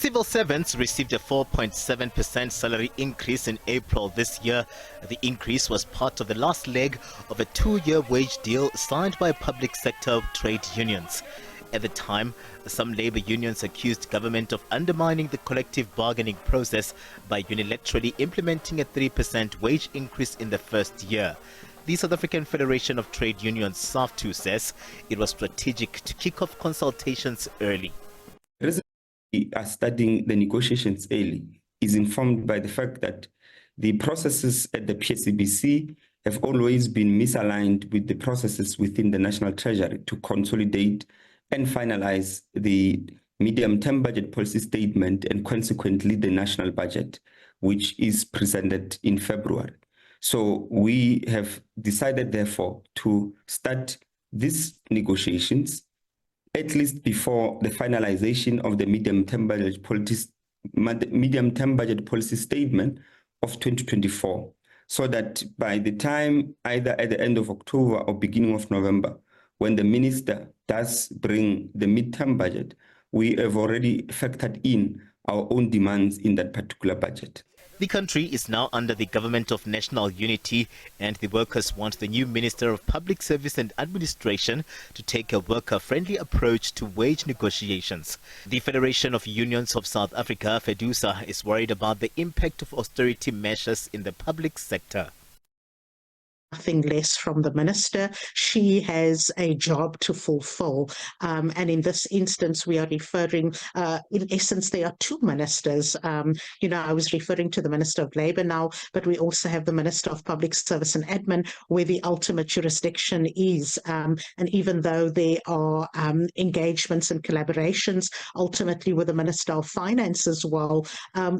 Civil servants received a 4.7% salary increase in April this year. The increase was part of the last leg of a 2-year wage deal signed by public sector trade unions. At the time, some labor unions accused government of undermining the collective bargaining process by unilaterally implementing a 3% wage increase in the first year. The South African Federation of Trade Unions, SABC, says it was strategic to kick off consultations early. We are studying the negotiations early is informed by the fact that the processes at the SABC have always been misaligned with the processes within the National Treasury to consolidate and finalize the medium-term budget policy statement and consequently the national budget, which is presented in February. So we have decided, therefore, to start these negotiations at least before the finalization of the medium-term budget policy statement of 2024, so that by the time either at the end of October or beginning of November, when the minister does bring the midterm budget, we have already factored in our own demands in that particular budget. The country is now under the government of national unity, and the workers want the new Minister of Public Service and Administration to take a worker-friendly approach to wage negotiations. The Federation of Unions of South Africa, FEDUSA, is worried about the impact of austerity measures in the public sector. Nothing less from the minister. She has a job to fulfill. And in this instance, we are referring, in essence, there are two ministers. I was referring to the Minister of Labour now, but we also have the Minister of Public Service and Admin, where the ultimate jurisdiction is. And even though there are engagements and collaborations, ultimately with the Minister of Finance as well,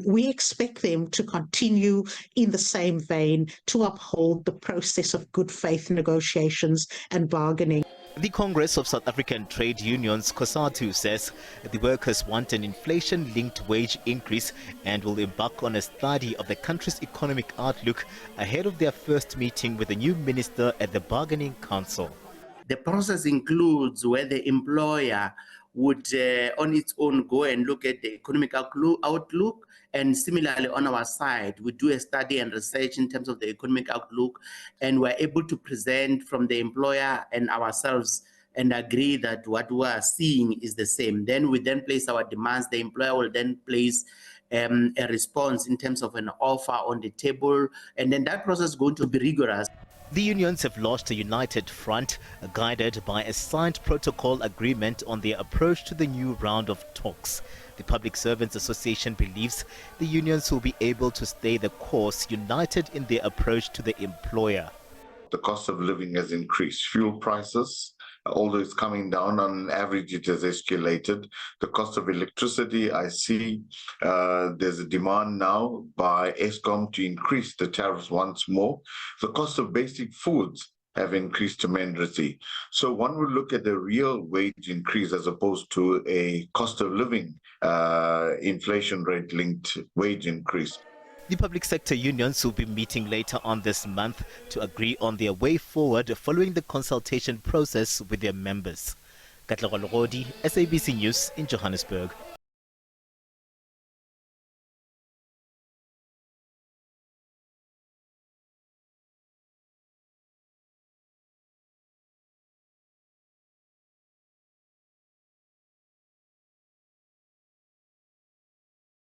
we expect them to continue in the same vein to uphold the process of good faith negotiations and bargaining. The Congress of South African Trade Unions, COSATU, says the workers want an inflation-linked wage increase and will embark on a study of the country's economic outlook ahead of their first meeting with the new minister at the Bargaining Council. The process includes where the employer would on its own go and look at the economic outlook, and similarly on our side we do a study and research in terms of the economic outlook, and we're able to present from the employer and ourselves and agree that what we are seeing is the same. Then we place our demands. The employer will then place a response in terms of an offer on the table, and then that process is going to be rigorous. The unions have launched a united front, guided by a signed protocol agreement on their approach to the new round of talks. The Public Servants Association believes the unions will be able to stay the course, united in their approach to the employer. The cost of living has increased. Fuel prices, although it's coming down, on average it has escalated. The cost of electricity, I see there's a demand now by Eskom to increase the tariffs once more. The cost of basic foods have increased tremendously. So one would look at the real wage increase as opposed to a cost of living inflation rate linked wage increase. The public sector unions will be meeting later on this month to agree on their way forward following the consultation process with their members. Katlego Logodi, SABC News in Johannesburg.